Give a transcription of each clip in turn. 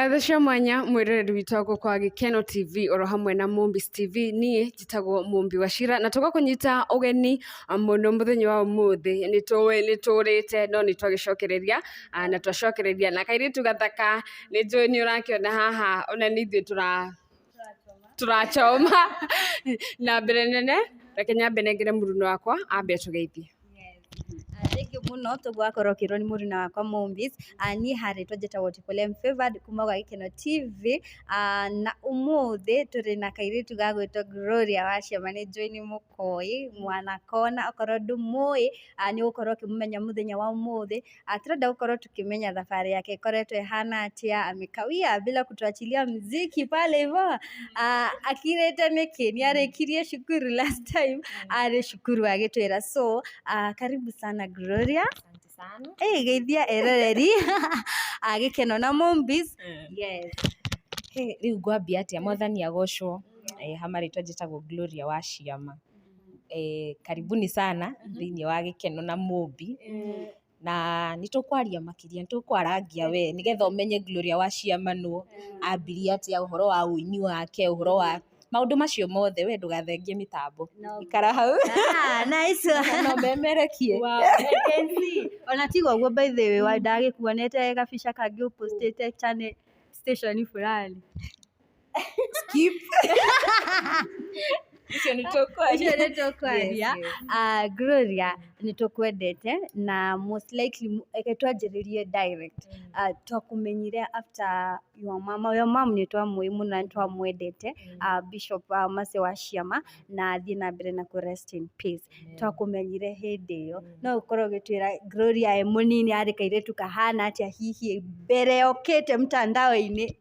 Ngatho cia mwanya mwiroreri witũ wa gũkũ wa Gĩkeno TV oro hamwe na Mombis TV niĩ njĩtagwo Mũmbi Wachira na tũgoka kũnyita ũgeni mũno mũthenya wa ũmũthĩ nĩtũrĩte no nĩtwagĩcokereria na twacokereria na kairĩtu gathaka nĩnjũĩ nĩũrakĩona haha ona nĩ ithuĩ tũrachoma na mbere nene reke nyambe nengere mũruna wakwa ambe atũgeithie. Thank you muno tũgwakorwo kĩrwo nĩ mũruna wakwa Mombis niĩ harĩtwo njĩtagwo Tikolem Favored kuma gwa Gĩkeno TV na ũmũthĩ tũrĩ na kairĩtu ga gwĩtwo Gloria Wachĩama nĩnjũĩ nĩ mũkoi mwana kona okorwo ndũmũĩ nĩ ũgũkorwo ũkĩmũmenya mũthenya wa ũmũthĩ tũrenda gũkorwo tũkĩmenya thabarĩ yake ĩkoretwo ĩhana atĩa amekawia bila kutuachilia mziki pale hivyo akirĩte nĩkĩ nĩarĩkirie cukuru last time arĩ cukuru agĩtwĩra so karibu sana Gloria. Asante sana. Geithia eroreri Gĩkeno na Mombis. Yes. Rĩu ngwambia atĩa mwathani agocwo hamarĩtwa njĩtagwo Gloria Wachĩama. Karibuni sana thĩinĩ wa Gĩkeno na Mũmbi. Na nĩtũkwaria makĩria nĩtũkwarangia we nĩgetha ũmenye Gloria Wachĩama nũ ambirie atĩa ũhoro wa ũini wake ũhoro wa maũndũ macio mothe we ndũgathengie mĩtambo ikara hau nice no memerekie ona tiga ũguo by the way ndagĩkuonete gabica kangĩ ũpostĩte channel station fulani skip icio nĩtũkwaria Gloria nĩtũkwendete na most likely twanjĩrĩrie direct twakũmenyire after your mom nĩtwamũĩ mũno na nĩtwamwendete Bishop Mercy Wachĩama na thiĩ na mbere na kũ rest in peace twakũmenyire hĩndĩ ĩyo no ũkorwo ũgĩtwĩra Gloria e mũnini arĩ kairĩtu kahana atĩa hihi mbere okĩte mtandao-inĩ.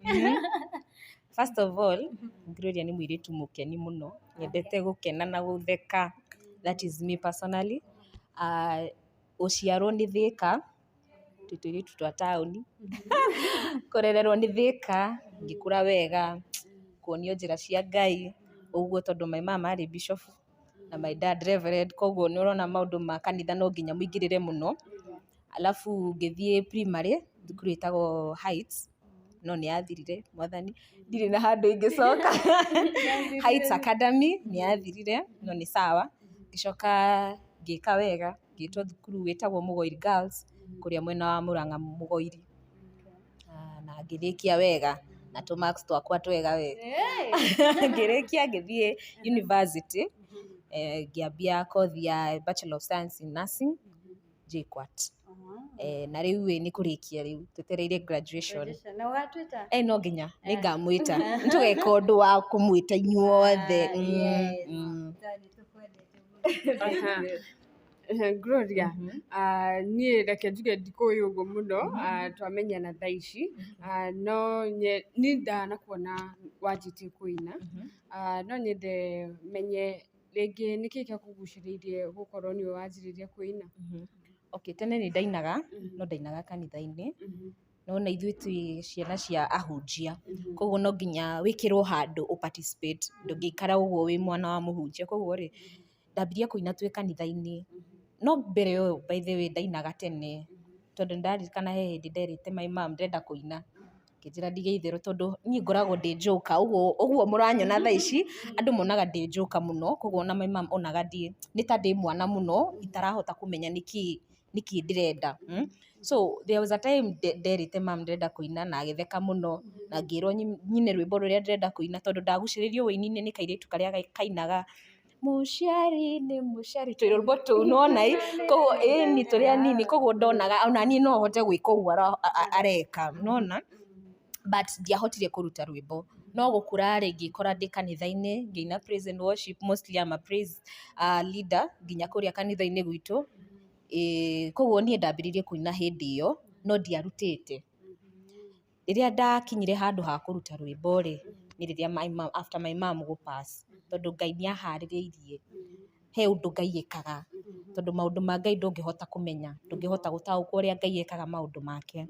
First of all, Gloria nĩ mũirĩtu mũkeni mũno nyendete gũkena na gũtheka, that is me personally. Ũciarwo nĩ Thĩka tũirĩtu twa taũni kũrererwo nĩ Thĩka ngĩkũra wega kuonio njĩra cia Ngai ũguo tondũ my mom arĩ bishop na my dad reverend koguo nĩ ũrona maũndũ ma kanitha no nginya mũingĩrĩre mũno. Alafu ngĩthiĩ primary thukuru ĩtagwo Heights no nĩyathirire mwathani ndirĩ na handũ ingĩcoka Heights Academy nĩyathirire no nĩ sawa ngĩcoka ngĩka wega ngĩtwo thukuru wĩtagwo Mũgoiri Girls kũrĩa mwena wa Mũrang'a Mũgoiri na ngĩrĩkia wega na tũ marks twakwa twega wega ngĩrĩkia ngĩthiĩ university ngĩambia kothi ya Bachelor of Science in Nursing JKUAT. Na rĩu nĩ kũrĩkia rĩu twetereire graduation na ũgatwĩta no nginya nĩngamwĩta nĩtũgeka ũndũ wa kũmwĩta inyuothe. Gloria niĩ reke njuge ndikũĩ ũguo mũno twamenyana thaa ici no niĩ ndanakuona wanjĩtie kũina no nyende menye rĩngĩ nĩkĩĩ gĩakũgucĩrĩirie gũkorwo nĩwe wanjĩrĩirie kũina. Okay, tene nĩ ndainaga no ndainaga kanitha-inĩ no na ithuĩ twĩ ciana cia ahunjia koguo no nginya wĩkĩrwo handũ participate ndũngĩikara ũguo wĩ mwana wa mũhunjia koguo rĩ ndambirie kũina twĩ kanitha-inĩ no mbere ĩyo by the way ndainaga tene tondũ nĩndaririkana he hĩndĩ nderĩte my mom ndĩrenda kũina ngĩnjĩra ndige itherũ tondũ niĩ ngoragwo ndĩ njoka ũguo mũranyona thaa ici andũ monaga ndĩ njoka mũno koguo ona my mom onaga nĩ ta ndĩ mwana mũno itarahota kũmenya nĩkĩ ndĩrenda. So there was a time nderĩte mom ndĩrenda kũina na agĩtheka mũno na ngĩrwo nyine rwĩmbo rũrĩa ndĩrenda kũina tondũ ndagucĩrĩirio ũini-inĩ nĩ kairĩtu karĩa kainaga mũciari nĩ mũciari rwĩmbo tũu nĩwona koguo ĩni tũrĩa nini koguo ndonaga ona niĩ no hote gwĩka ũguo areka nĩwona but ndiahotire kũruta rwĩmbo no gũkũra rĩ ngĩkora ndĩ kanitha-inĩ ngĩina praise and worship mostly I'm a praise leader nginya kũrĩa kanitha-inĩ gwitũ koguo niĩ ndambĩrĩirie kũina hĩndĩ ĩyo no ndiarutĩte. Rĩrĩa ndakinyire handũ ha kũruta rwĩmbo rĩ nĩ rĩrĩa after my mom gũ pass tondũ Ngai nĩaharĩrĩirie he ũndũ Ngai ekaga tondũ maũndũ ma Ngai ndũngĩhota kũmenya ndũngĩhota gũtaũkwo ũrĩa Ngai ekaga maũndũ make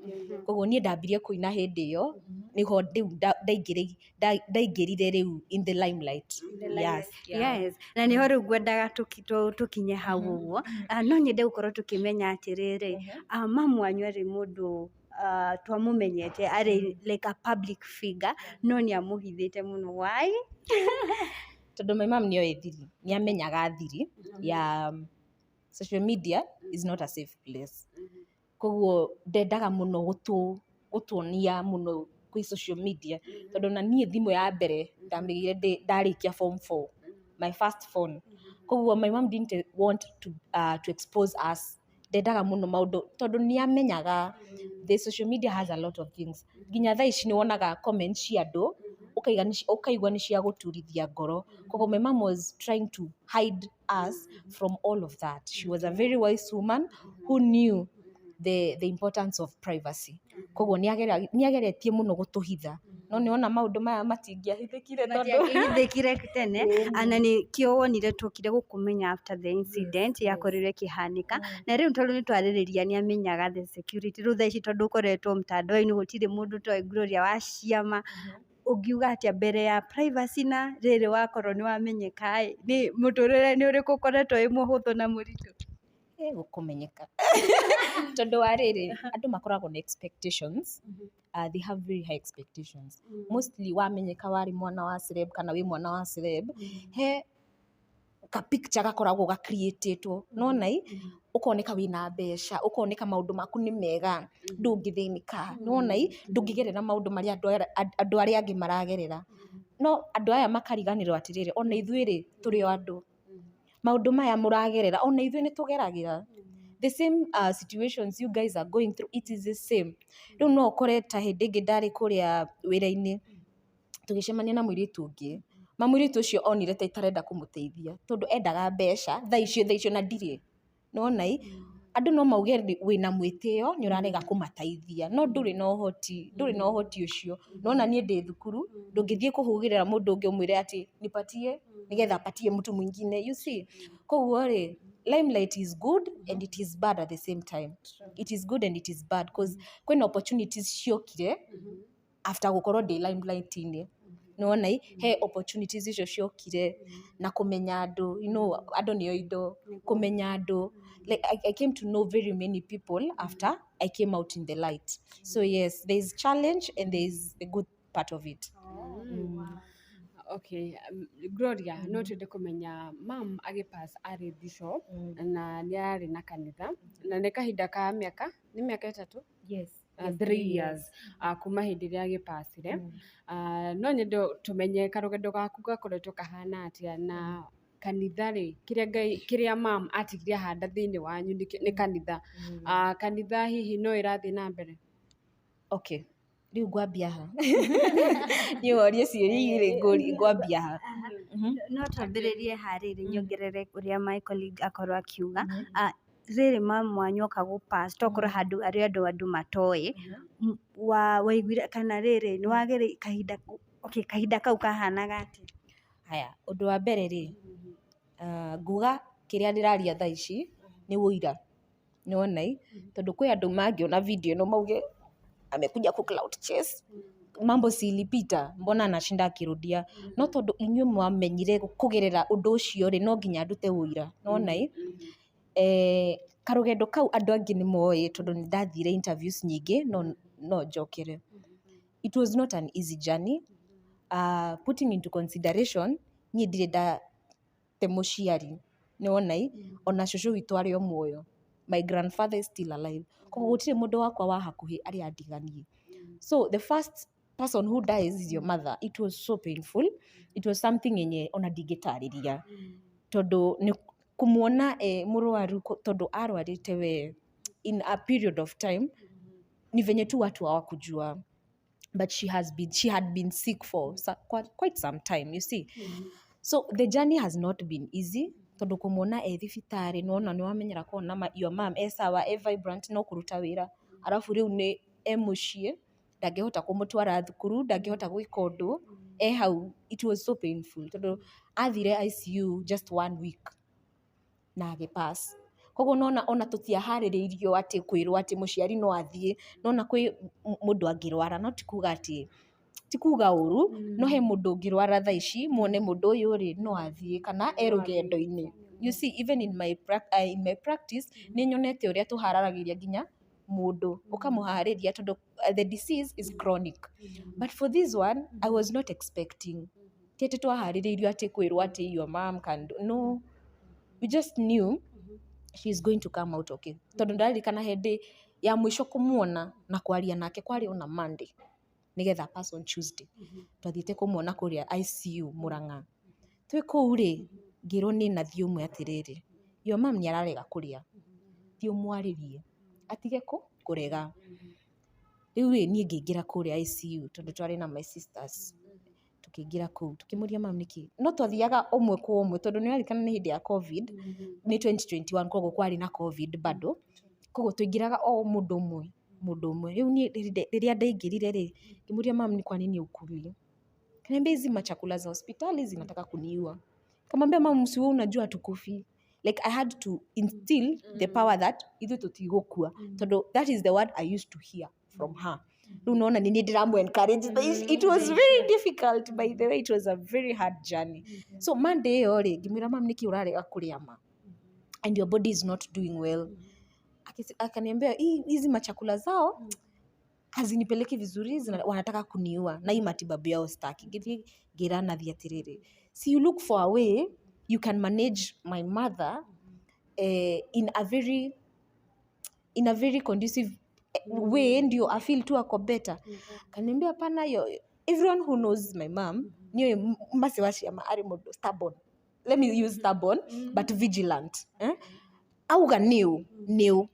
koguo niĩ ndambirie kũina hĩndĩ ĩyo nĩho rĩu ndaingĩrire rĩu in the limelight. Yes na nĩho rĩu ngwendaga tũkinye hau ũguo no nyende gũkorwo tũkĩmenya atĩrĩrĩ mamu wanyu arĩ mũndũ twamumenyete arĩ like a public figure no nĩ amũhithĩte mũno. Why? Tondũ my mom nĩoĩ thiri, nĩamenyaga thiri ya social media is not a safe place. Koguo ndendaga mũno gũtuonia mũno kwĩ social media, tondũ na niĩ thimũ ya mbere ndamĩgĩire ndarĩkia form 4, my first phone. Koguo my mom didn't want to expose us. Ndendaga mũno maũndũ tondũ nĩamenyaga the social media has a lot of things. Nginya thaa ici nĩwonaga comments cia andũ ũkaigua nĩ cia gũturithia ngoro. Koguo my mom was trying to hide us from all of that. She was a very wise woman who knew the importance of privacy. Koguo nĩageretie mũno gũtũhitha, no nĩwona maũndũ maya matingĩahithĩkire matiahithĩkire tene. Na nĩkĩo wonire tũkire gũkũmenya after the incident yakorirwo ĩkĩhanĩka, na rĩu tondũ nĩtwarĩrĩria nĩamenyaga the security. Rĩu thaa ici tondũ ũkoretwo mtandao-inĩ gũtirĩ mũndũ toĩ Gloria wa Ciama, ũngiuga atĩa mbere ya privacy na rĩrĩ wakorwo nĩwamenyeka nĩ mũtũrĩre nĩ ũrĩkũ ũkoretwo wĩ mũhũthũ na mũritũ? Gũkũmenyeka tondũ wa rĩrĩ andũ makoragwo na expectations. They have very high expectations. Mostly wamenyeka warĩ mwana wa celeb kana wĩ mwana wa celeb, he ka picture gakoragwo ga-create-ĩtwo nona ũkoneka wĩna mbeca, ũkoneka maũndũ maku nĩ mega, ndũngĩthĩnĩka, nona ndũngĩgerera maũndũ marĩa andũ arĩa angĩ maragerera. No andũ aya makariganĩrwo atĩrĩrĩ, ona ithuĩ tũrĩ o andũ, maũndũ maya mũragerera ona ithuĩ nĩtũgeragĩra. The same situations you guys are going through, it is the same. Rĩu no ũkore ta hĩndĩ ĩngĩ ndarĩ kũrĩa wĩra-inĩ tũgĩcemania na mũirĩtu ũngĩ, mũirĩtu ũcio onire ta itarenda kũmũteithia tondũ endaga mbeca thaa icio na ndirĩ. Nona andũ no mauge wĩna mwĩtĩo nĩũrarega kũmateithia, no ndũrĩ na ũhoti ũcio. Nona niĩ ndĩ thukuru, ndũngĩthiĩ kũhũgĩrĩra mũndũ ũngĩ ũmwĩre atĩ nipatie nĩgetha apatie mtu mwingine, you see. Koguo limelight is good and it is bad at the same time. It is good and it is bad because kwĩna opportunities ciokire after gũkorwo ndĩ limelight-inĩ. Nona he opportunities icio ciokire na kũmenya andũ, you know, andũ nĩo indo, kũmenya andũ. Like I came to know very many people after I came out in the light. So yes, there is challenge and there is the good part of it. Okay, Gloria, no twende kũmenya mam agĩpass arĩ bishop na nĩarĩ na kanitha na nĩ kahinda ka mĩaka 3? Yes. 3 years kuma hĩndĩ ĩrĩa agĩpassire. No nyende tũmenye karũgendo gaku gakoretwo kahana atĩa na kanitha kĩrĩa mam atigire handa thĩinĩ wanyu nĩ kanitha. Kanitha hihi no ĩrathiĩ na mbere? Okay. Rĩu ngwambia ha niĩ worie ciũria igĩrĩ ngwambia ha. No twambĩrĩrie harĩrĩ nyongerere ũrĩa my colleague akorwo akiuga. Rĩrĩ mam wanyu oka gũ-pass tokorwo handũ arĩ andũ matoĩ, waiguire kana rĩrĩ nĩwagereire kahinda kau kahanaga atĩa? Haya, ũndũ wa mbere nguga kĩrĩa ndĩraria thaa ici nĩ ũira, nĩwona tondũ kwĩ andũ mangĩona video ĩno mauge amekuja ku cloud chase, mambo si ilipita, mbona anashinda akirudia. No tondũ inyuĩ mwamenyire kũgerera ũndũ ũcio no nginya ndute ũira, nĩwona karũgendo kau andũ angĩ nĩmoĩ tondũ nĩndathire interviews nyingĩ no njokere. It was not an easy journey. Putting into consideration niĩ ndirĩ ndate mũciari, nĩwona ona cũcũ witũ arĩ o muoyo, my grandfather is still alive. Koguo gũtirĩ mũndũ wakwa wa hakuhĩ arĩa andiganie. So the first person who dies is your mother. It was so painful. It was something yenye ona ndingĩtarĩria tondũ nĩ kumuona mũrwaru tondũ arwarĩte we in a period of time ni venye tu watu hawakujua, but she had been sick for quite some time, you see. So the journey has not been easy tondũ kumuona thibitarĩ nĩwona nĩwamenyera kuona your mom sawa vibrant no kũruta wĩra, arafu rĩu nĩ mũciĩ ndangĩhota kũmũtwara thukuru, ndangĩhota gwĩka ũndũ hau. It was so painful tondũ athire ICU just 1 week na agĩpass. Koguo nona ona tũtiaharĩrĩirio atĩ kwĩrwo atĩ mũciari no athiĩ, nona kwĩ mũndũ angĩrwara no ti kuga ũru, no he mũndũ ũngĩrwara thaa ici muone mũndũ ũyũ no athiĩ kana rũgendo-inĩ. You see, even in my practice nĩ nyonete ũrĩa tũharagĩria nginya mundu ukamuhariria tondu the disease is chronic. But for this one I was not expecting tete twahaririirio ati kwirwo ati your mom can do. No, we just knew she's going to come out okay. Tondu ndaririkana hindi ya mwisho kumuona na kwaria nake kwari ona Monday nigetha pass on Tuesday twathiite kumuona kuria ICU Murang'a. Twi kuu ri ngirwo ni na thiumwe atiriri your mom ni ararega kuria thiumwaririe atige kurega. Riu ni ngiingira kuria ICU tondu twari na my sisters tukiingira kuu tukimuria mam niki no twathiaga umwe kwa umwe tondu ni arikana ni hindi ya covid ni 2021 koguo kwari na covid bado koguo tuingiraga o mundu umwe. Riu ni riria ndaingirire ri ngimuria mam ni kwa nini ukuli kaniambia hizi machakula za hospitali zinataka kuniua. Kamwambia mam msiwe unajua tukufi. Like I had to instill the power that ithu tutigukua tondu that is the word I used to hear from her. Unaona nini ndiramu encourage this. It was very difficult, by the way. It was a very hard journey. So Monday ori ngimwira mam niki urarega kuria ma and your body is not doing well. Akaniambia hizi machakula zao hazinipeleki vizuri, wanataka kuniua na hii matibabu yao staki. Ngira na thiatiriri, see you look for a way you can manage my mother in a very conducive way ndio I feel tu ako better. Kaniambia pana everyone who knows my mom niyo mbasi washia ari modo stubborn. Let me use stubborn but vigilant. Auga new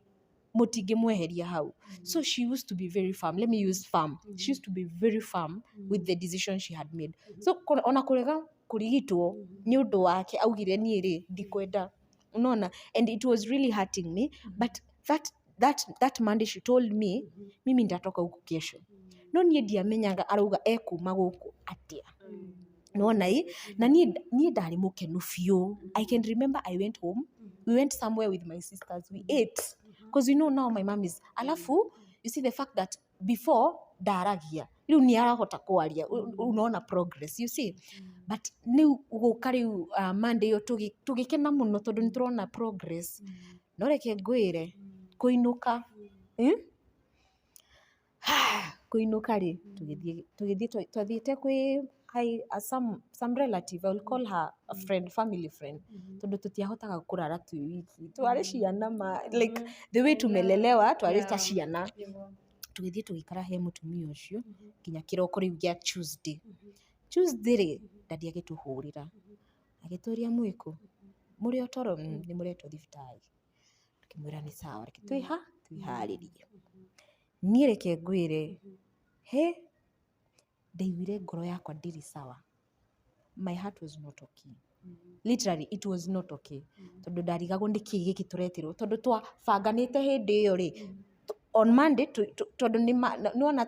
mutige mweheria hau. So she used to be very firm. Let me use firm. She used to be very firm with the decision she had made. So ona kurega kurigitwo ni undu wake augire ni ri ndikwenda. Unaona, and it was really hurting me, but that Monday she told me mimi ndatoka huku kesho. No nie ndiamenyaga arauga ekuma guku atia. Unaona hii na nie ndari mukenu fiu. I can remember I went home. We went somewhere with my sisters. We ate because you know now my mom is alafu you see the fact that before daragia riu ni arahota kwaria unaona progress you see. But ni gukari Monday yo tugikena muno tondu ni turona progress. No reke ngwire kuinuka kuinuka ri tugithie twathiite kwi some relative, I will call her a friend, family friend. Tondu tutiahotaga kurara tu wiki twari ciana like the way tumelelewa twari ta ciana. Tugithie tugikara he mutumia ucio nginya kiroko riu gia Tuesday ri ndadi agituhurira agituria mwiko muri otoro ni mureto thibitari tukimwira ni sawa reke twiharirie nie reke ngwire he ndaiguire ngoro yakwa ndiri sawa. My heart was not okay. Literally it was not okay. Tondu ndarigagwo ndiki giki turetirwo tondu twabanganite hindi iyo ri on Monday tondu niona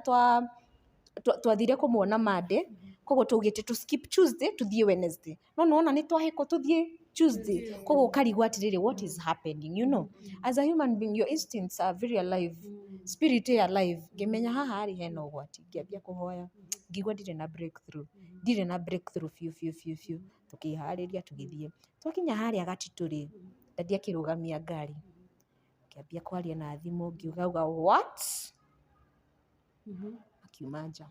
twathire kumuona Monday koguo tugite to skip Tuesday tuthie Wednesday. No nona ni twahiko tuthie Tuesday koguo karigwa atiriri what is happening, you know. As a human being your instincts are very alive. Spirit is alive. Ngimenya haha ari hena ugwati ngiambia kuhoya ngigwa ndire na breakthrough few tukihariria tugithie twakinya haria gatituri ndadia kirugamia ngari kiambia kwaria na thimu ngiuga what akiuma nja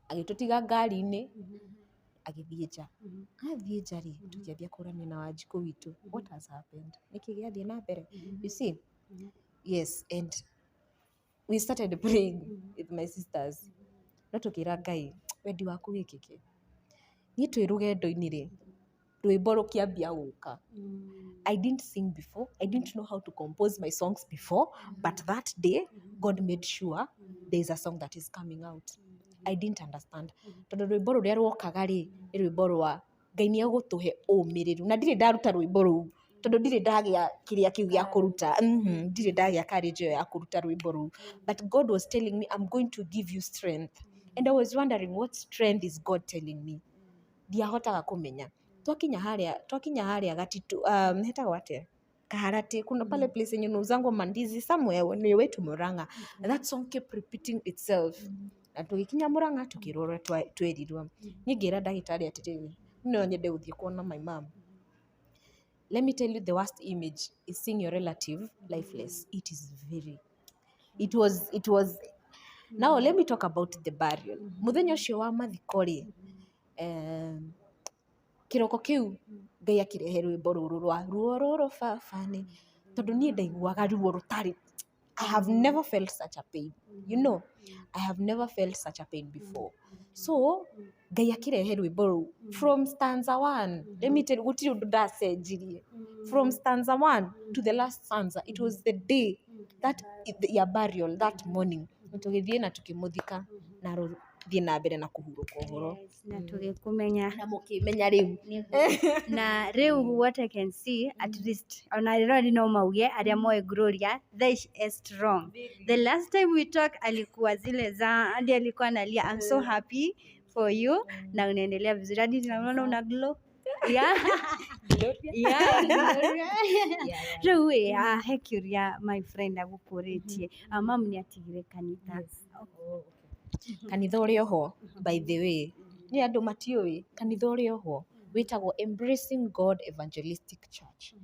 agitutiga ngari-ini agithie nja athie nja ri tukiambia kurania na Wanjiku witu what has happened niki giathie na mbere you see. Yes, and we started praying with my sisters. No tukira Ngai wendi waku wikike ni twi rugendo-ini ri rwimbo rukiambia guka. I didn't sing before. I didn't know how to compose my songs before, but that day God made sure there is a song that is coming out. I didn't understand. Tondu rwimbo ruria rwokaga ri ni rwimbo rwa Ngai ni agutuhe umiriru na ndire ndaruta rwimbo ru tondu ndire ndagia kiria kiu gia kuruta ndire ndagia courage ya kuruta rwimbo ru. But God was telling me I'm going to give you strength, and I was wondering what strength is God telling me. Ndiahotaga kumenya. Twakinya haria gatitu hetagwo atia kaharati kuna pale place yenye nuzango mandizi somewhere ni wetu Murang'a. That song kept repeating itself. Na tugikinya Murang'a tukirora twerirwa ngira ndagitari atiriri no nyende uthie kuona my mom. Let me tell you, the worst image is seeing your relative lifeless. It is very it was now let me talk about the burial. Muthenya ũcio wa mathiko rĩ, kĩroko kĩu Ngai akĩrehe rwĩmbo rũrũ rwa ruo rũrũ baba nĩ, tondũ niĩ ndaiguaga ruo rũtarĩ, I have never felt such a pain, you know, I have never felt such a pain before. So Ngai akĩrehe rwĩmbo rũu from stanza 1, let me tell you, gũtirĩ ũndũ ndacenjirie from stanza 1 to the last stanza. It was the day that ya burial, that morning tũgĩthiĩ na tũkĩmũthika na thiĩ na mbere na kũhurũka ũhoro na tũgĩkũmenya na mũkĩmenya rĩu na rĩu what I can see at least ona rĩrĩ no mauge arĩa moe Gloria they is strong. The last time we talk alikuwa zile za hadi alikuwa analia I'm so happy for you na unaendelea vizuri hadi tunaona una glow rĩu he kĩũria my friend agũkũrĩtie mamu nĩ atigire kanitha. kanitha ũrĩa oho by the way nĩ andũ matiũĩ kanitha ũrĩa oho wĩtagwo Embracing God Evangelistic Church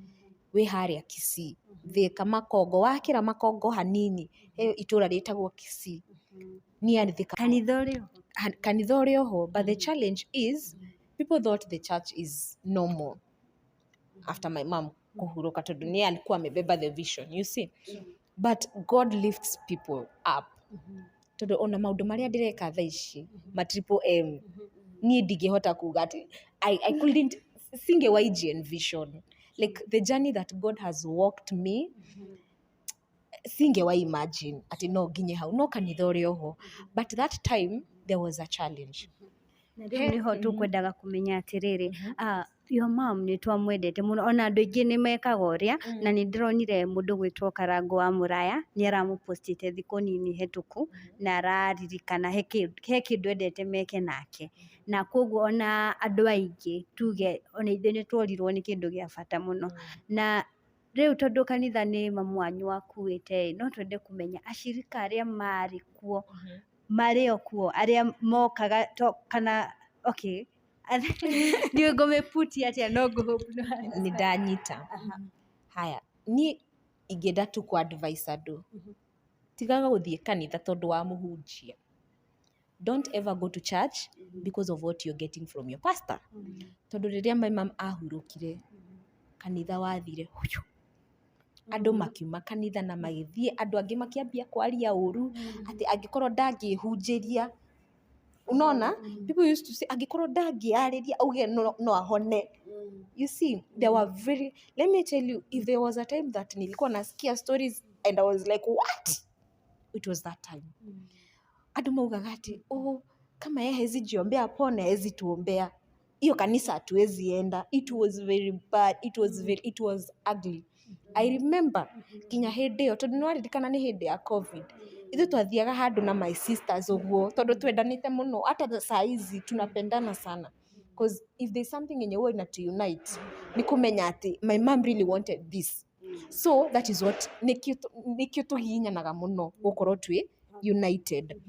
wĩ harĩa Kisii Thĩka Makongo, wakĩra Makongo hanini he itũra rĩtagwo Kisii near Thĩka. kanitha ũrĩa oho, but the challenge is people thought the church is normal after my mom kuhuruka, tondũ nĩ alikuwa amebeba the vision, you see, but God lifts people up. Tondũ ona maũndũ marĩa ndĩreka thaa ici ma triple M niĩ ndingĩhota kuga atĩ I couldn't singewaiji envision like the journey that God has walked me, singewa imagine atĩ no nginye hau, no kanitha ũrĩa oho, but that time there was a challenge. Na rĩu nĩho tũkwendaga kũmenya atĩrĩrĩ, your mom nĩ twamwendete mũno, ona andũ aingĩ nĩ mekaga ũrĩa, na nĩ ndĩronire mũndũ gwĩtwo Karango wa Mũraya nĩ aramũpostĩte thikũ nini hetũku na araririkana he kĩndũ endete meke nake, na koguo ona andũ aingĩ tuge ona ithuĩ nĩ tworirwo nĩ kĩndũ gĩa bata mũno. Na rĩu tondũ kanitha nĩ mamu wanyu wakuĩte, no twende kũmenya acirika arĩa marĩ kuo marĩ o kuo arĩa mokaga kana okay nĩ ngũmĩputi atĩa no ngũhope nĩ ndanyita. Haya, niĩ ingĩenda tu ku advise andũ tigaga gũthiĩ kanitha tondũ wa mũhunjia. Don't ever go to church because of what you're getting from your pastor. Tondũ rĩrĩa my mom ahurũkire kanitha wathire huyo, andũ makiuma kanitha na magĩthiĩ, andũ angĩ makĩambia kwaria ũru atĩ angĩkorwo ndangĩhunjĩria, unaona, people used to say angĩkorwo ndangĩarĩria auge no ahone. You see, there were very, let me tell you, if there was a time that nilikuwa nasikia stories and I was like what, it was that time. Andũ maugaga atĩ kama yeye hezi jiombea pone hezi tuombea, hiyo kanisa hatuwezi enda. It was very bad, it was ugly. I remember kinya hĩndĩ ĩyo, tondũ nĩwaririkana nĩ hĩndĩ ya COVID, ithuĩ twathiaga handũ na my sisters ũguo, tondũ twendanĩte mũno, hata saa hizi tunapendana sana, because if there's something yenye huwa inatu-unite ni kũmenya atĩ my mom really wanted this, so that is what nĩkĩo tũhihinyanaga mũno gũkorwo twĩ united.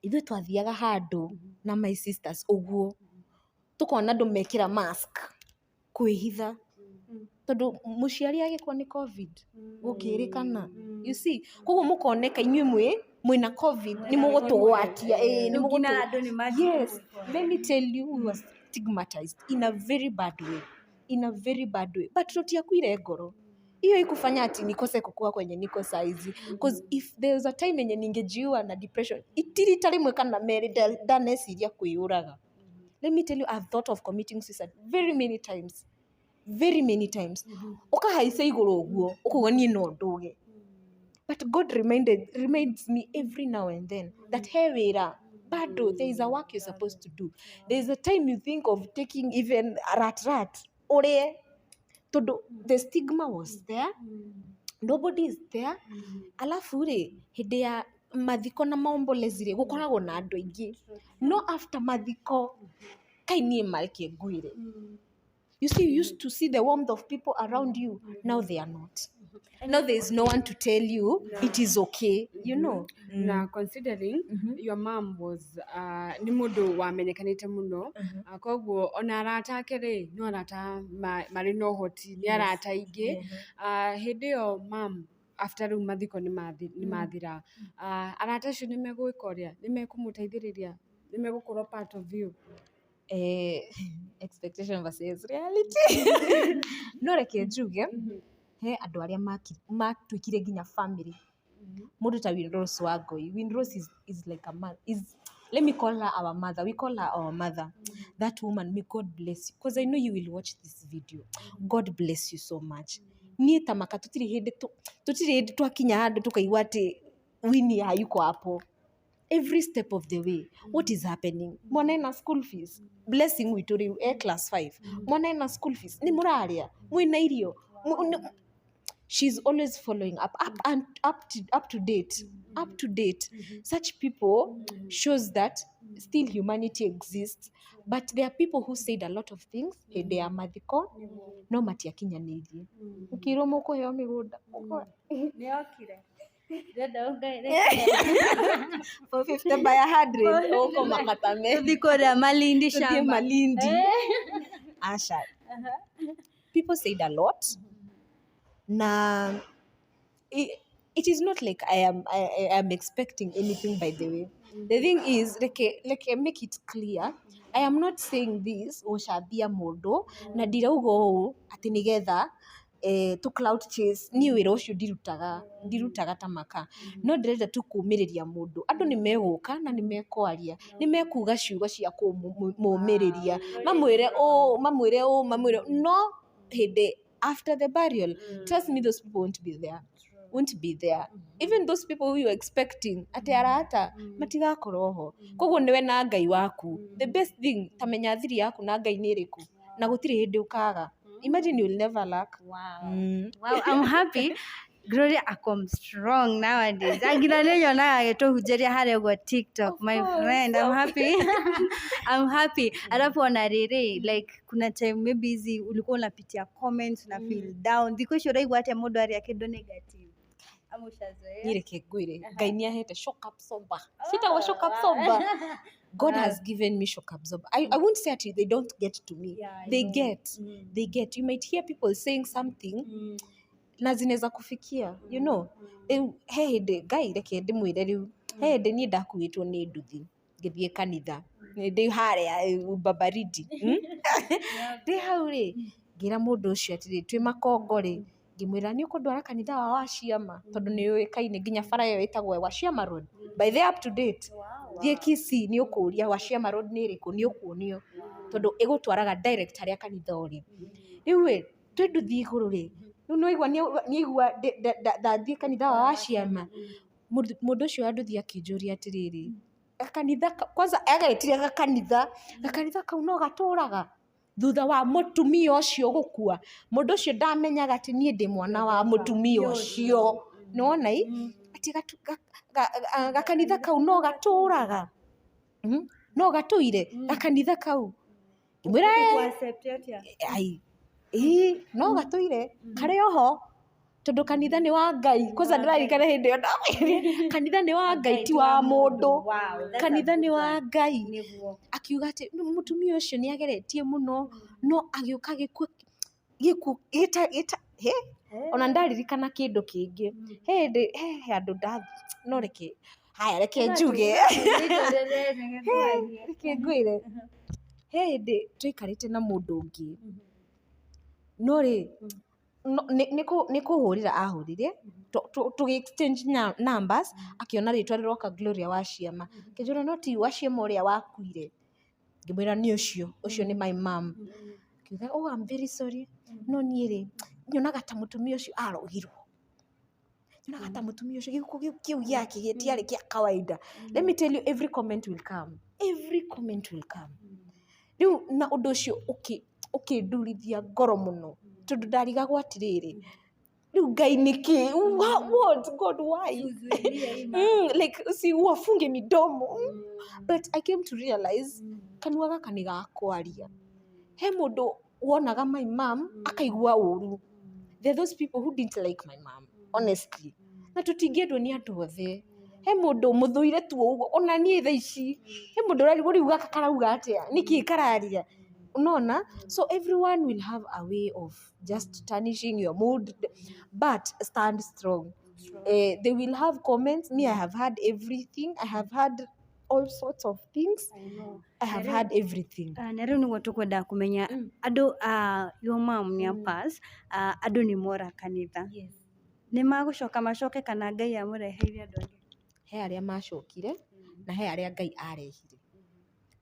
Ithuĩ twathiaga handũ na my sisters ũguo, tũkona andũ mekĩra mask kwĩhitha, tondũ mũciari agĩkwa nĩ COVID gũkĩrĩkana, you see, koguo mũkoneka inyuĩ mwĩna COVID nĩ mũgũtũgwatia, nĩ mũgũtũgwatia. Yes, let me tell you, we were stigmatized in a very bad way, but tutiakuire ngoro. Hiyo ikufanya ati nikose kukua kwenye niko saizi, because if there was a time yenye ningejiua na depression, itirita rimwe kana merĩ ndaneciria kwĩyũraga. Let me tell you, I've thought of committing suicide very many times. Ukahaica igũrũ ũguo ũkauga niĩ no ndũge, but God reminds me every now and then that he wĩra bado, there is a work you're supposed to do. There is a time you think of taking even rat ũrĩe, tondũ the stigma was there, nobody is there. Alafu rĩ, hĩndĩ ya mathiko na maombolezi rĩ, gũkoragwo na andũ aingĩ, no after mathiko kai niĩ mareke ngwĩre. You see, you used to see the warmth of people around you. Now they are not. Now there is no one to tell you it is okay, you know. Na considering your mom was ni mũndũ wamenyekanĩte mũno, koguo ona arata ake rĩ, no arata marĩ na ũhoti, nĩ arata aingĩ. Hĩndĩ ĩyo mom after rĩu mathiko nĩ mathira arata acio nĩ megwĩka ũrĩa nĩ mekũmũteithĩrĩria nĩ megũkorwo part of you expectation versus reality no reke njuge he andũ arĩa matuĩkire nginya family mũndũ ta Windrose Wangui. Windrose is like let me call her our mother. We call her our mother. That woman, may God bless you. Because I know you will watch this video. God bless you so much. Niĩ ta maka tutiri hindi twakinya handu tukaigua ati Winnie hayuko hapo. Every step of the way, what is happening? Mwana ena school fees. Blessing wituri class 5. Mwana ena school fees. Ni muraria. Mwina irio. She's always following up to date. Up to date. Such people shows that still humanity exists, but there are people who said a lot of things hĩndĩ ya mathiko no matiakinyanĩirie. Ukirwo mũkũheo mĩgũnda nĩokire for 50 by 100 huko Makatame thiko ya Malindi shamba Malindi Asha. People said a lot. Na it is not like I am expecting anything, by the way. The thing is, like make it clear, I am not saying this ushabia mũndũ na ndirauga ũũ atĩ nĩgetha to cloud chase niĩ wĩra ũcio ndirutaga ta maka no ndĩrenda tu kũũmĩrĩria mũndũ. Andũ nĩ megũka na nĩ mekwaria, nĩ mekuga ciugo cia kũmũũmĩrĩria, mamwĩre ũũ no hĩndĩ after the burial, trust me, those people won't be there. Even those people who you are expecting ati arata matigakorwo ho. Koguo niwe na Ngai waku. The best thing, tamenya thiri yaku na Ngai nĩ ĩrĩkũ na gũtirĩ hĩndĩ ũkaga. Imagine you will never lack. Wow, I'm happy. Gloria akom strong nowadays. Agira nĩyo na agĩtũhunjĩria harĩa ũguo TikTok, my friend. I'm happy. I'm happy. Alafu ona rĩrĩ, like kuna time maybe hizi ulikuwa unapitia comments na feel down. Thikũ icio ũraigua atĩ mũndũ arĩa kĩndũ negative. Amushazoea. Nireke ngwire. Ngai nĩahete shock absorber. Sitawa shock absorber. God has given me shock absorber. I won't say that they don't get to me. Yeah, they get. They get. You might hear people saying something. Na zinaweza kufikia, you know. He hĩndĩ Ngai reke ndĩmwĩre rĩu. He hĩndĩ niĩ ndakuĩtwo nĩ nduthi ngĩthiĩ kanitha. Ndĩ harĩa Babaridi. Ndĩ hau rĩ ngĩra mũndũ ũcio atĩrĩ twĩ makongo rĩ ngĩmwĩra nĩ ũkũndwara kanitha wa Waciama tondũ nĩ ũĩkaine nginya bara ĩyo ĩtagwo Waciama Road. By the up to date. Thiĩ Kisii nĩ ũkũria Waciama Road nĩ ĩrĩkũ nĩ ũkuonio tondũ ĩgũtwaraga direct harĩa kanitha ũrĩ. Rĩu rĩ twĩ nduthi igũrũ rĩ rĩu nĩaigua ndathiĩ kanitha wa Waciama. Mũndũ ũcio wa nduthi akĩnjũria atĩrĩrĩ kanitha kwanza agĩtire gakanitha kau no gatũraga thutha wa mũtumia ũcio gũkua. Mũndũ ũcio ndamenyaga atĩ niĩ ndĩ mwana wa mũtumia ũcio. Nĩwona atĩ gakanitha kau no gatũraga no gatũire gakanitha kau. Ngĩmwĩra no gatũire karĩ oho tondũ kanitha nĩ wa Ngai. Kwanza ndĩraririkana hĩndĩ ĩyo ndamwĩrire kanitha nĩ wa Ngai ti wa mũndũ. Kanitha nĩ wa Ngai. Akiuga atĩ mũtumia ũcio nĩ ageretie mũno no agĩũka gĩkuũ ona ndaririkana kĩndũ kĩngĩ he andũ no reke njuge reke ngwĩre he hĩndĩ tũikarĩte na mũndũ ũngĩ no rĩ nĩ kũhũrĩra ahũrire tũgĩ exchange numbers akiona rĩtwa rĩroka Gloria Waciama. Kĩnjũra no ti Waciama ũrĩa wakuire. Ngĩmwĩra nĩ ũcio nĩ my mom. Akiuga oh I'm very sorry no niĩ rĩ nyonaga ta mũtumia ũcio arogirwo. Nyonaga ta mũtumia ũcio gĩkuũ kĩu gĩake gĩtiarĩ kĩa kawaida. Let me tell you, every comment will come. Rĩu na ũndũ ũcio ũkĩndurithia ngoro mũno tondũ ndarigagwo atĩrĩrĩ rĩu Ngai nĩkĩ what God why like wafunge midomo. But I came to realize kanua gaka nĩ gakwaria. He mũndũ wonaga my mom akaigua ũru. There are those people who didn't like my mom honestly. Na tũtingĩendwo nĩ andũ othe. He mũndũ mũthũire tu ũguo ona niĩ thaa ici he mũndũ ũrarigwo rĩu gaka karauga atĩa nĩkĩ kararia. Unaona, so everyone will have a way of just tarnishing your mood, but stand strong. They will have comments. Me, I have had everything. I have had all sorts of things. I have had everything. Na rĩu nĩguo tũkwendaga kũmenya andũ your mom nĩ pass andũ nĩ mora kanitha nĩ magũcoka macoke kana Ngai amũreheire andũ angĩ He arĩa macokire na he arĩa Ngai arehire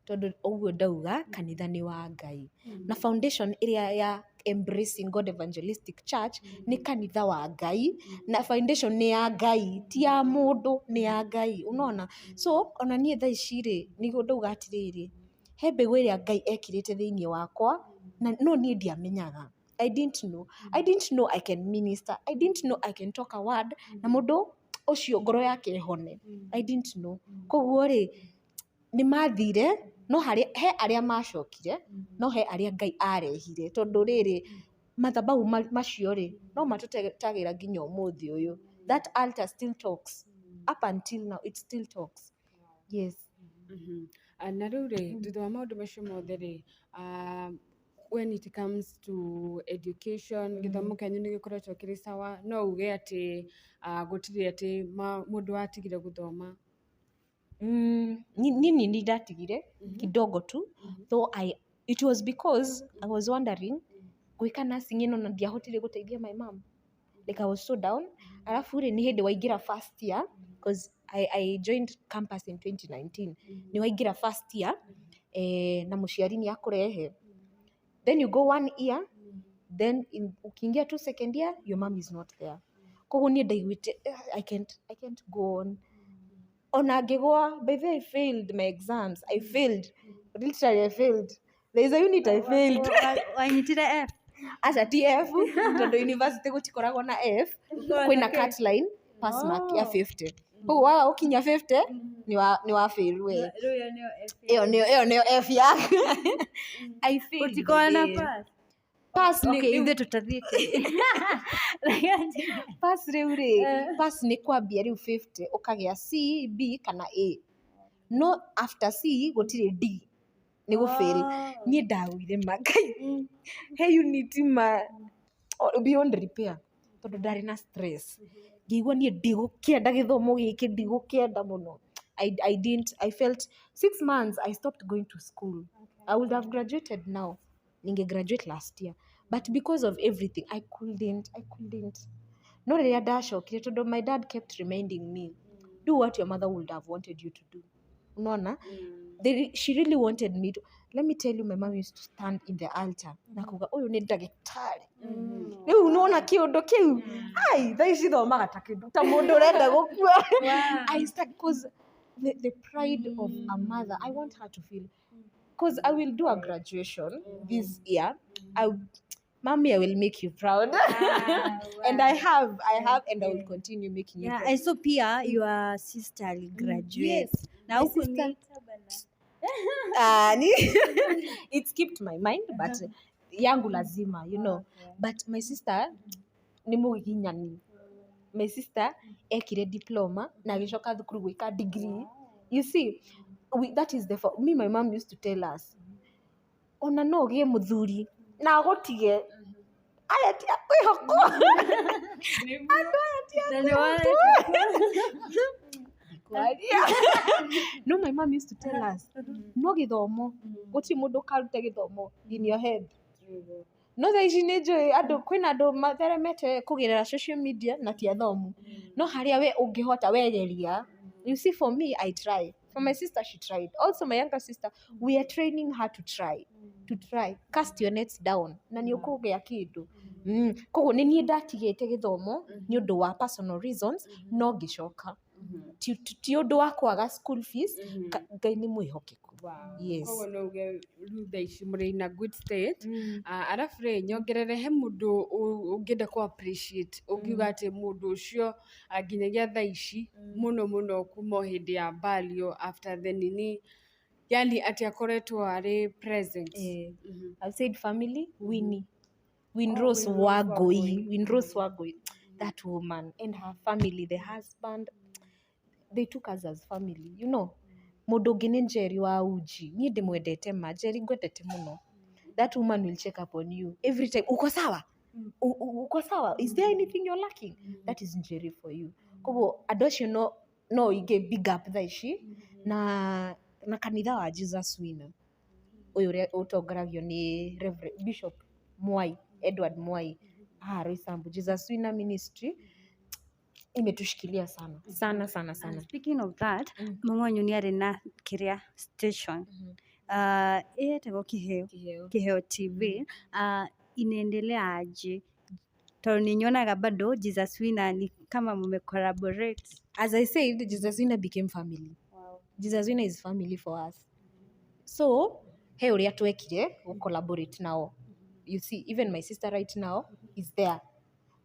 tondũ ũguo ndauga kanitha nĩ wa Ngai na foundation ĩrĩa ya Embracing God Evangelistic Church nĩ kanitha wa Ngai na foundation nĩ ya Ngai ti ya mũndũ nĩ ya Ngai unaona so ona niĩ thaa ici rĩ nĩguo ndauga atĩrĩrĩ he mbegũ ĩrĩa Ngai ekĩrĩte thĩinĩ wakwa na no niĩ ndiamenyaga I didn't know I can minister I didn't know I can talk a word na mũndũ ũcio ngoro yake hone I didn't know koguo rĩ nĩ mathire no he arĩa macokire no he arĩa Ngai arehire tondũ rĩrĩ mathabahu macio rĩ no matũtagĩra nginya ũmũthĩ ũyũ that altar still talks up until now it still talks yes na rĩu rĩ thutha wa maũndũ macio mothe rĩ when it comes to education gĩthomo kĩanyu nĩ gĩkoretwo kĩrĩ sawa no uge atĩ gũtirĩ atĩ mũndũ watigire gũthoma nini ndatigire kidogo tu though it was because I was wondering gwĩka nursing ĩno na ndiahotire gũteithia my mom like I was so down alafu rĩ nĩ hĩndĩ waingĩra first year because I joined campus in 2019 nĩ waingĩra first year na mũciari nĩ akũrehe then you go 1 year then ukiingia tu second year your mom is not there koguo niĩ ndaiguĩte I can't go on ona ngĩgwa by the way I failed my exams I failed literally I failed there is a unit I failed wanyitire F acha ti F tondũ university gũtikoragwo na F kwĩna cut line pass mark ya 50 koguo waga ũkinya 50 nĩ wa fail we ĩyo nĩyo F yaku I failed ũtikoa na pass ithuĩ tũtathiĩte pass rĩu rĩ pass nĩ kwambia rĩu 50 ũkagĩa C B kana A no after C gũtirĩ D nĩ gũfail niĩ ndagũire Ngai he unit beyond repair tondũ ndarĩ na stress ngĩigua niĩ ndigũkĩenda gĩthomo gĩkĩ ndigũkĩenda mũno I felt 6 months I stopped going to school I would have graduated now ninge graduate last year but because of everything I couldn't no rĩrĩa ndacokire tondũ my dad kept reminding me do what your mother would have wanted you to do unaona she really wanted me to let me tell you my mom used to stand in the altar na kuga ũyũ nĩ ndagĩtarĩ rĩu unaona kĩũndũ kĩu ai thaa ici thomaga ta kĩndũ ta mũndũ ũrenda gũkua I started because the pride of a mother I want her to feel because I will do a graduation this year Mommy, I will make you proud. And I have, and I will continue making you proud. I saw Pia, your sister graduate. Yes. Now, it skipped my mind, but yangu lazima, you know. But my sister, ni muginyani. My sister, ekire diploma, na gishoka thukuru gwika degree. You see, that is me, my mom used to tell us, ona no gie muthuri. Na gũtige aya ti akwĩhoko no my mom used to tell us no gĩthomo gũtirĩ mũndũ ũkaruta gĩthomo in your head no thaa ici nĩ njũĩ andũ kwĩna andũ matheremete kũgerera social media na ti athomu no harĩa we ũngĩhota wegeria you see for me I try for my sister she tried also my younger sister we are training her to try cast your nets down na nĩ ũkũgĩa kĩndũ koguo nĩ niĩ ndatigĩte gĩthomo nĩ ũndũ wa personal reasons no ngĩcoka ti ũndũ wa kwaga school fees Ngai nĩ mwĩhokeku yes koguo no uge thaa ici mũrĩ in a good state arabu rĩ nyongerere he mũndũ ũngĩenda ku appreciate ũngiuga atĩ mũndũ ũcio nginyagia thaa ici mũno kuma hĩndĩ ya Balio after the nini yani ati akoretwo arĩ present I've said family Winrose Wangui that woman and her family the husband they took us as family you know mũndũ ũngĩ nĩ Njeri wa Uji niĩ ndĩmwendete Njeri ngwendete mũno that woman will check up on you every time uko sawa uko sawa, is there anything you're lacking? That is njeri for you. Koguo andũ acio no ige big up thaa ici na kanitha wa Jesus Winner ũyũ ũrĩa ũtongoragio nĩ Reverend Bishop Mwai, Edward Mwai Roysambu. Jesus Winner Ministry imetushikilia sana. Speaking of that, mama wanyu nĩ arĩ na kĩrĩa station ĩtagwo Kiheo TV. Inaendelea aje? Tondũ nĩnyonaga bado Jesus Winner ni kama mumecollaborate. As I said, Jesus Winner became family. Wow. Jesus Winner is family for us. So, he ũrĩa twekire collaborate nao. You see, even my sister right now is there.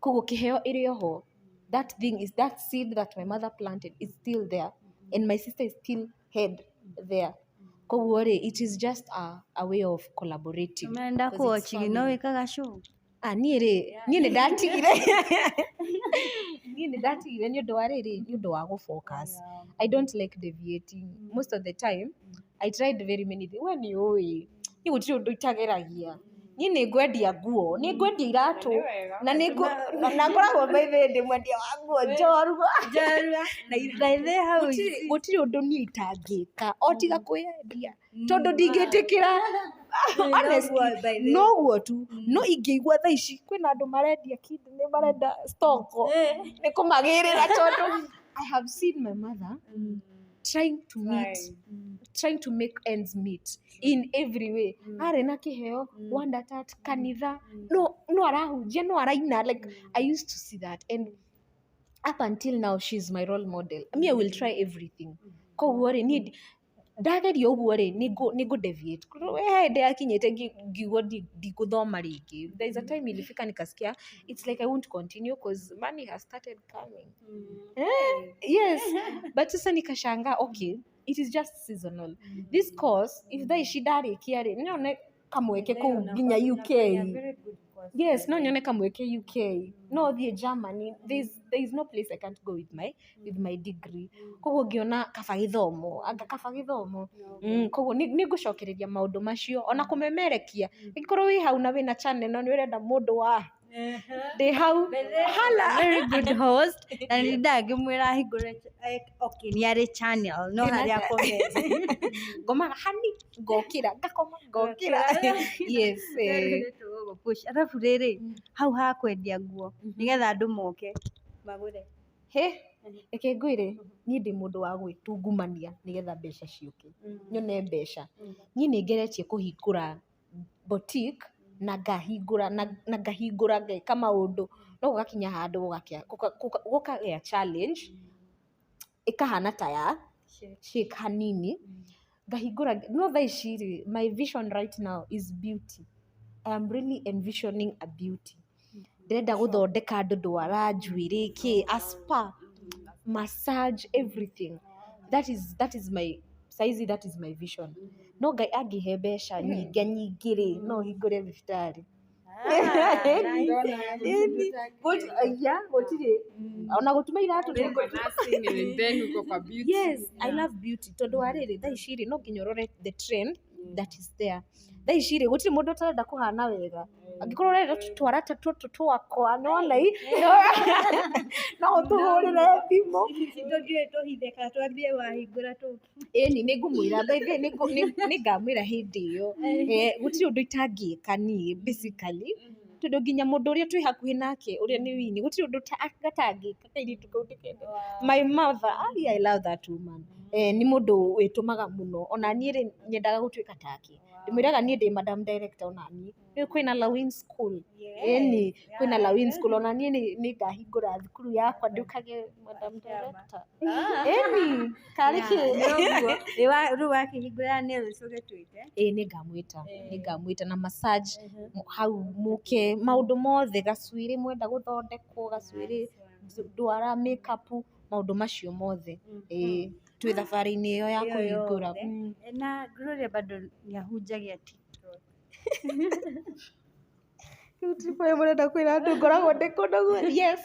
Koguo Kiheo ĩrĩ oho. That seed that my mother planted is still there. And my sister is still head there. Koguo it is just a way of collaborating. Umeenda kuwatch no wikaga show? Niĩ nĩ ndatigire. Niĩ nĩ ndatigire nĩ ũndũ wa rĩrĩ, nĩ ũndũ wa gũ-focus. I don't like deviating. Most of the time, I tried very many things. We nĩ ũĩ, niĩ gũtirĩ ũndũ itageragia. Niĩ nĩ ngwendia nguo, nĩ ngwendia iratũ, na ngoragwo by the way ndĩ mwendia wa nguo njorua. Na ithe hau Gũtirĩ ũndũ niĩ itangĩka, o tiga kwĩyendia, tondũ ndingĩtĩkĩra. Honestly, noguo tu, no ingĩigua thaa ici kwĩna andũ marendia kĩndũ, nĩ marenda stoko, nĩ kũmagĩrĩra tondũ I have seen my mother trying to make ends meet in every way. Arĩ na Kiheo, Wandatat, kanitha, no arahunjia, no araina. Like, I used to see that, and up until now she's my role model. I will try everything. Koguo rĩ ndageria ũguo rĩ nĩ ngũ deviate. Hĩndĩ yakinyĩte ngiugo ndigũthoma rĩngĩ. There is a time ilifika nikasikia it's like I won't continue because money has started coming. Yes, but sasa nikashanga, okay, it is just seasonal. This course, if there is ndarĩkia rĩ nyone kamweke kũu nginya UK. Yes, no nyone kamweke UK. No thiĩ Germany. There is no place I can't go with my degree. Koguo ngiona kaba gĩthomo. Koguo nĩ ngũcokereria maũndũ macio ona kũmemerekia. Ingĩkorwo wĩ hau na wĩna channel no nĩ ũrenda mũndũ wa ndĩ hau hala. Very good host. Na nĩ ndangĩmwĩra ahingũre okay nĩ arĩ channel no harĩa comment. Ngomaga hani ngokĩra ngakoma ngokĩra. Yes. Push. Arabu rĩrĩ hau ha kwendia nguo nĩgetha andũ moke magũre. Reke ngwĩre niĩ ndĩ mũndũ wa gwĩtungumania nĩgetha mbeca ciũke. Nyone mbeca. Niĩ nĩ ngeretie kũhingũra boutique na ngahingũra ngeka maũndũ no gũgakinya handũ gũkagĩa challenge ĩkahana ta ya shake hanini ngahingũra. No thaa ici rĩ, my vision right now is beauty. I am really envisioning a beauty. Ndĩrenda gũthondeka andũ ndwara, njuĩrĩ, a spa, massage, everything. That is my size, that is my vision. No Ngai angĩhe mbeca nyingĩ rĩ no hingũre thibitarĩ. Gũtirĩ ona gũtuma iratũ. Yes, I love beauty. Tondũ wa rĩrĩ thaa ici rĩ no nginya ũrore the trend that is there. Thaa ici rĩ gũtirĩ mũndũ ũtarenda kũhana wega. Angĩkorwo ũrenda tũtwara tũtũ twakwa nĩwona no ũtũhũrĩre thimũ. Tũthiĩ tũhithe kana twambie wahingũra tũu. Ĩni nĩ ngũmwĩra nĩ ngamwĩra hĩndĩ ĩyo. Gũtirĩ ũndũ itangĩka niĩ basically. Tondũ nginya mũndũ ũrĩa twĩ hakuhĩ nake ũrĩa nĩ Winnie gũtirĩ ũndũ gatangĩka kairĩtu kau ndĩkenda. My mother, I love that woman. Nĩ mũndũ wĩtũmaga mũno. Ona niĩ rĩ nyendaga gũtuĩka take. Ndĩmwĩraga niĩ ndĩ Madam Director ona niĩ. Kwĩna Lawin School. Ĩni kwĩna Lawin School ona niĩ nĩ ngahingũra thukuru yakwa ndĩũkage Madam Director. Ĩni karĩ kĩ. Rĩu wakĩhingũra nails ũgĩtwĩte. Nĩ ngamwĩta na massage hau mũke maũndũ mothe gacuĩrĩ mwenda gũthondekwo gacuĩrĩ ndwara makeup maũndũ macio mothe. Twĩ thabarĩ-inĩ ĩyo ya kũhingũra. Na Gloria bado nĩahunjagia TikTok. Triple mũrenda kwĩra andũ ngoragwo ndĩ kũndũ guo. Yes.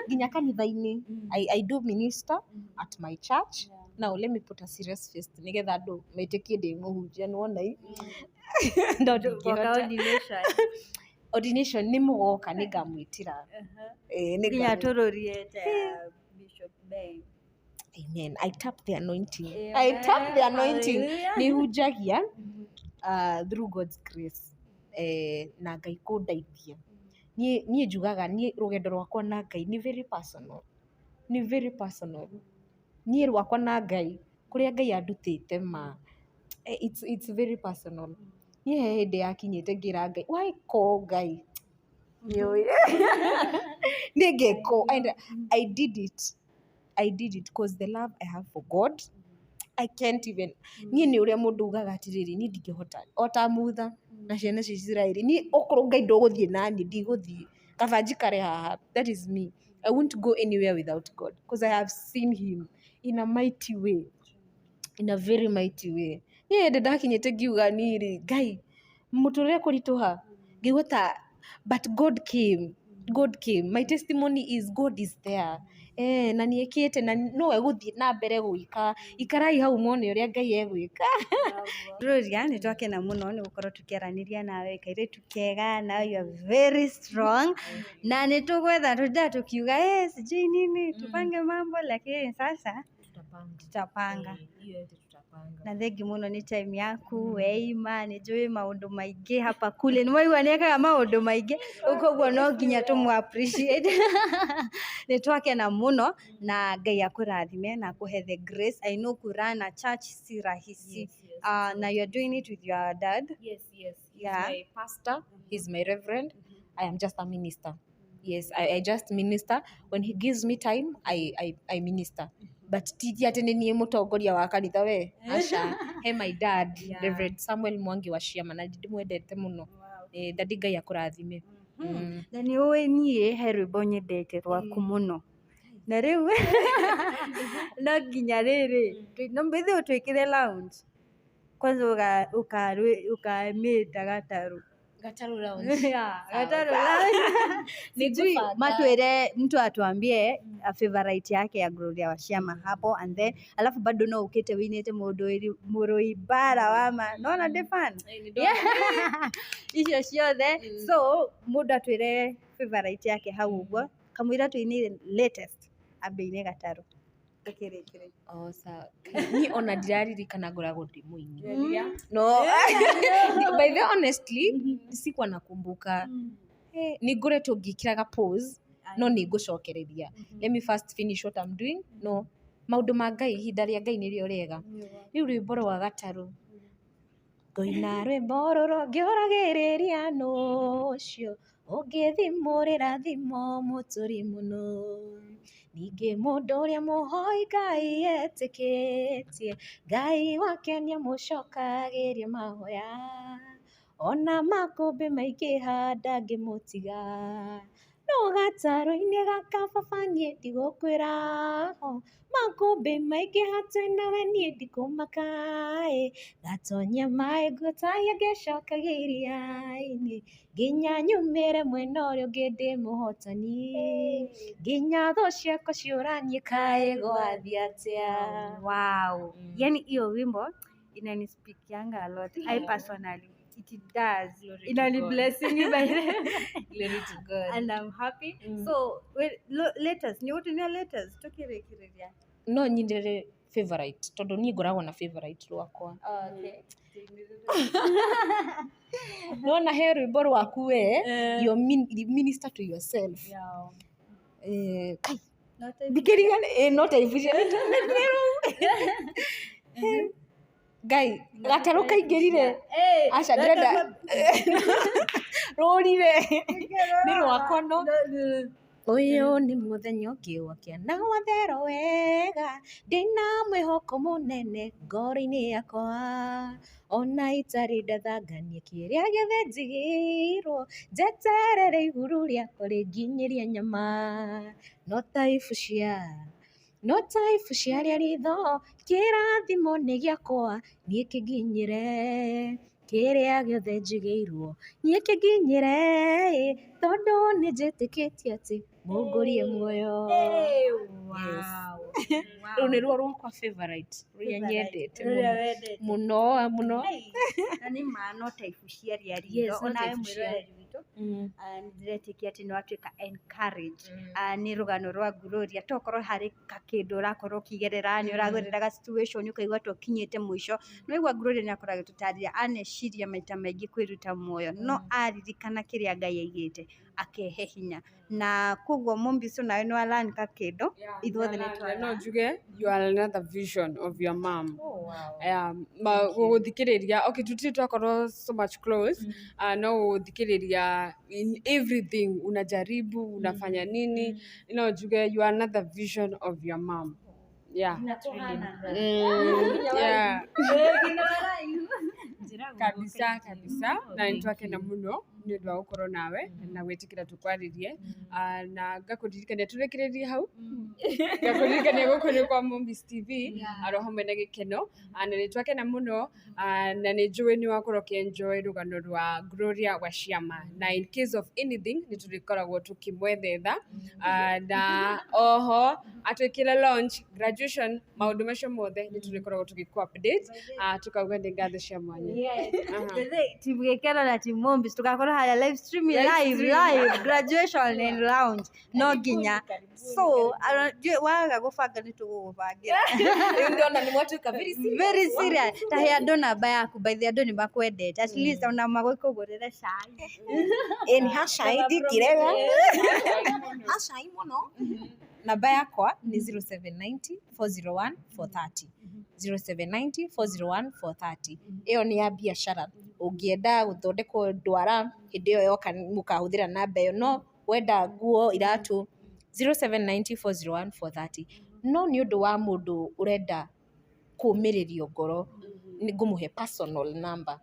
Nginya kanitha-inĩ. I do minister at my church. Now let me put a serious face nĩgetha andũ metĩkie ndĩ mũhunjia nĩwona. ordination nĩ mũgoka nĩ ngamwĩtĩra nginya tũrũrie Bishop Ben. Amen. I tap the anointing. I tap the anointing. Nĩ hunjagia through God's grace. Na Ngai kũndeithia. Niĩ njugaga niĩ rũgendo rwakwa na Ngai nĩ very personal. Nĩ very personal. Niĩ rwakwa na Ngai kũrĩa Ngai andutĩte ma. It's very personal. Niĩ he hĩndĩ yakinyĩte ngĩra Ngai, why call Ngai? Nĩngĩko. And I did it because the love I have for God, I can't even. Niĩ nĩ ũrĩa mũndũ ugaga atĩrĩrĩ, niĩ ndingĩhota. O ta mutha na ciana cia Isiraeli. Niĩ okorwo Ngai ndũgũthiĩ nani, ndigũthiĩ. Kaba njikare haha. That is me. I won't go anywhere without God because I have seen him in a mighty way. In a very mighty way. Niĩ hĩndĩ ndakinyĩte ngiuga niĩ Ngai, mũtũrĩre kũritũha. Ngĩgũta, but God came. God came. My testimony is God is there. Na nĩekĩte na no egũthiĩ na mbere gwĩka. Ikarai hau muone ũrĩa Ngai egwĩka. Rũria nĩ twakena mũno nĩ gũkorwo tukĩaranĩria nawe kairĩtu kega, now you are very strong. Na nĩ tũgwetha tũnda tukiuga sijui nini tupange mambo, lakini sasa tutapanga. Na thengi mũno nĩ time yaku weima, nĩ njũĩ maũndũ maingĩ hapa kule, nĩ waigua nĩekaga maũndũ maingĩ, koguo no nginya tũmũ appreciate. Nĩ twakena mũno na Ngai akũrathime na akũhe the grace. I know kurana church si rahisi. Now you are doing it with your dad. Yes. Yeah. He's my pastor. He's my reverend. I am just a minister. Yes, I just minister. When he gives me time, I minister. But titi ati nĩ niĩ mũtongoria wa kanitha we. Asha, he my dad, Reverend Samuel Mwangi wa Ciama, na ndimwendete mũno. Daddy Ngai akũrathime. Na nĩ ũĩ niĩ he rwĩmbo nyendete rwaku mũno. Na rĩu no nginya rĩrĩ no mbĩthĩ ũtwĩkĩre lounge. Kwanza ukamĩta gatarũ. Gatarũ lounge. Gatarũ lounge. Sijui matuere mtu atuambie favorite yake ya Gloria wa Ciama hapo, and then alafu bado no ukete winete mũrũi bara wama naona defan. Icio ciothe. So mũndũ atuire favorite yake hau ũguo, kamũira tuinire latest ambeine gatarũ. Sawa. Niĩ ona ndiraririkana ngoragwo ndĩ mũini. No. By the honestly, sikuwa nakumbuka. Nĩ ngoretwo ngĩkĩraga pause, no nĩ ngũcokereria. Let me first finish what I'm doing. No. Maũndũ ma Ngai, ihinda rĩa Ngai nĩrĩo rĩega. Rĩu rwĩmbo rwa gatarũ. Ngoina rwĩmbo rũrũ ngĩũragĩrĩria nũcio, ũngĩthimũrĩra thimo mũtũri mũno. Ningĩ mũndũ ũrĩa mũhoi Ngai etĩkĩtie, Ngai wake nĩamũcokagĩria mahoya. Ona makũmbĩ maingĩha ndangĩmũtiga. No gatarũ-inĩ gaka baba niĩ ndigũkwĩra ho, makũmbĩ maingĩha twĩnawe niĩ ndikũmaka. Gatonya maĩ ngũtahia ngĩcokagĩria-inĩ, nginya nyumĩre mwena ũrĩa ũngĩ ndĩ mũhotani. Nginya thũ ciakwa ciũranie kaĩ gwathiĩ atĩa. Wow. Yani hiyo wimbo inanispikianga a lot. I personally it does. Inani blessing me by Glory to God. and I'm happy. So latest ni wote ni latest tukirekereria. No nyindere favorite tondũ niĩ ngoragwo na favorite rwakwa. Okay. Nona he rwĩmbo rwaku we, you minister to yourself. Kai ndikĩrigane not efficient. Ngai gatarũ kaingĩrire. Aca ndĩrenda rũrire nĩ rwakwa no. Ũyũ nĩ mũthenya ũngĩũkia na watherwo wega, ndĩna mwĩhoko mũnene ngoro-inĩ yakwa. Ona itarĩ ndathangania kĩrĩa gĩothe njigĩirwo, njeterere igũrũ rĩakwa rĩnginyĩrie nyama. No ta ibu cia ritho, kĩrathimo nĩ gĩakwa niĩ kĩnginyĩre. Kĩrĩa gĩothe njigĩirwo niĩ kĩnginyĩre. tondu nĩ njĩtĩkĩtie atĩ mũngũrie muoyo. Rĩu nĩruo rwakwa favourite rũrĩa nyendete mũno mũno. Na nĩ ma no type cia rĩarĩo onawe mwĩroreri witũ ndĩretĩkia atĩ no atuĩka encourage nĩ rũgano rwa Gloria tokorwo harĩ kakĩndũ ũrakorwo ũkĩgerera nĩ ũragerera ga situation ũkaigua ta ũkinyĩte mũico nĩ waigua Gloria nĩ akoragwo agĩtũtarĩria aneciria maita maingĩ kwĩruta muoyo no aririkana kĩrĩa Ngai aigĩte akehe hinya na koguo Mombiso nawe nĩ wa learn kakĩndũ ithuothe nĩ twa no njuge you are another vision of your mom. Gũthikĩrĩria okay tutirĩ twakorwo so much close no gũthikĩrĩria in everything unajaribu unafanya nini no njuge you are another vision of your mom. Yeah. Yeah. Kabisa na nitwakena muno nĩ ũndũ wa gũkorwo nawe na gwĩtĩkĩra tũkwarĩrie na ngakũririkania tũrekererie hau ngakũririkania gũkũ nĩ kwa Mombis TV aro hamwe na gĩkeno na nĩtwakena muno na nĩ njũĩ nĩ wakorwo ũkĩenjoy rũgano rwa Gloria Waciama na in case of anything nĩ tũrĩkoragwo tũkĩmwethetha na oho atwĩkĩra launch graduation maũndũ macio mothe nĩ tũrĩkoragwo tũgĩkũ update tukauga nĩ ngatho cia mwanya. Timu Gĩkeno na Timu Mombis tugakorwo harĩa live streaming live graduation and lounge no nginya so waga gũbanga nĩ tũgũgũbangira ndona nĩ mwatuĩka very serious ta he andũ namba yaku by the andũ nĩ makwendete at least ona magũkũgũrĩre cai ni ha cai ndingĩrega ha cai mũno. Namba yakwa nĩ 0790 401 430 0790 401 430. Ĩyo nĩ ya biacara. Ũngĩenda gũthondekwo ndwara hĩndĩ ĩyo yoka mũkahũthĩra namba ĩyo no wenda nguo iratũ 0790 401 430. No nĩ ũndũ wa mũndũ ũrenda kũũmĩrĩrio ngoro nĩ ngũmũhe personal number.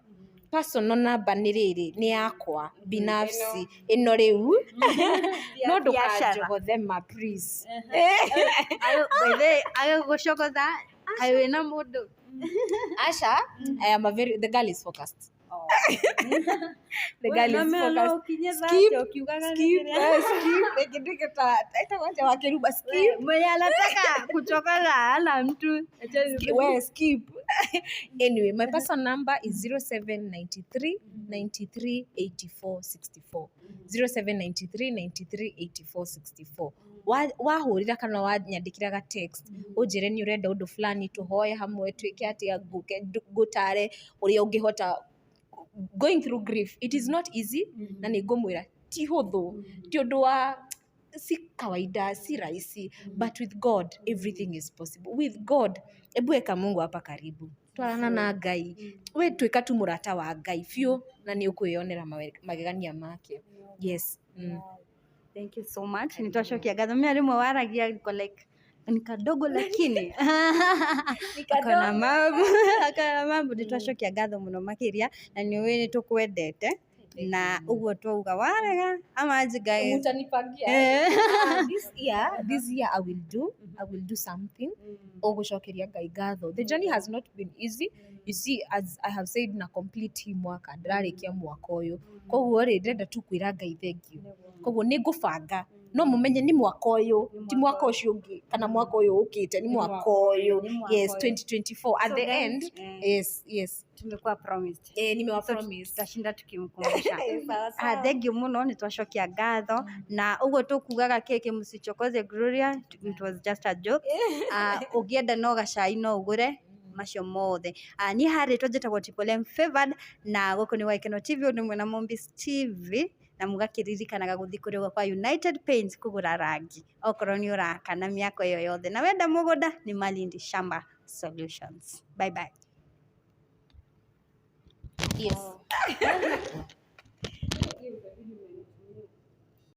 Personal number nĩ rĩrĩ nĩ yakwa binafsi ĩno rĩu no ndũkanjogothe ma please. Agĩgũcogotha kaĩ wĩna mũndũ Asha, the girl is focused. The girl is focused. Mwenye anataka kuchokoza na mtu skip. Anyway, my personal number is 0793 93 84 64. 0793 93 84 64. Wahũrĩra kana wanyandĩkĩra ga text ũnjĩre nĩ ũrenda ũndũ fulani tũhoye hamwe twĩke atĩa ngũtare ũrĩa ũngĩhota going through grief. It is not easy na nĩ ngũmwĩra ti hũthũ ti ũndũ wa si kawaida si rahisi but with God everything is possible. With God ebu eka Mungu hapa karibu twarana na Ngai we twĩka tu mũrata wa Ngai biũ na nĩ ũkwĩyonera magegania make. Yes. Thank you so much. Nitwacokia ngatho mimi rĩmwe waragia like ni kadogo lakini akona mambo nitwacokia ngatho muno makĩria na nĩ ũĩ nĩ tũkwendete na ũguo twauga warega ama Ngai mutanipangia this year I will do something ũgũcokeria Ngai ngatho. The journey has not been easy. You see, as I have said na complete mwaka ndararĩkia mwaka ũyũ koguo rĩ ndĩrenda tu kwĩra Ngai thank you koguo nĩ ngũbanga no mũmenye nĩ mwaka ũyũ ti mwaka ũcio ũngĩ kana mwaka ũyũ ũkĩte nĩ mwaka ũyũ. Yes, 2024 at the end. Yes tumekuwa promised nimewa promise tutashinda tukimkumbusha. Thank you muno nitwacokia ngatho na ũguo tũkugaga keke mũcichokoze Gloria, it was just a joke. Ũngĩenda no gacai no ũgũre macio mothe. Niĩ harĩtwo njĩtagwo Triple M Favored na gũkũ nĩ Gĩkeno TV ũndũ ũmwe na Mombis TV na mũgakĩririkanaga gũthiĩ kũrĩa kwa United Paints kũgũra rangi okorwo nĩ ũrakana mĩako ĩyo yothe na wenda mũgũnda nĩ Malindi Shamba Solutions. Bye bye. Yes.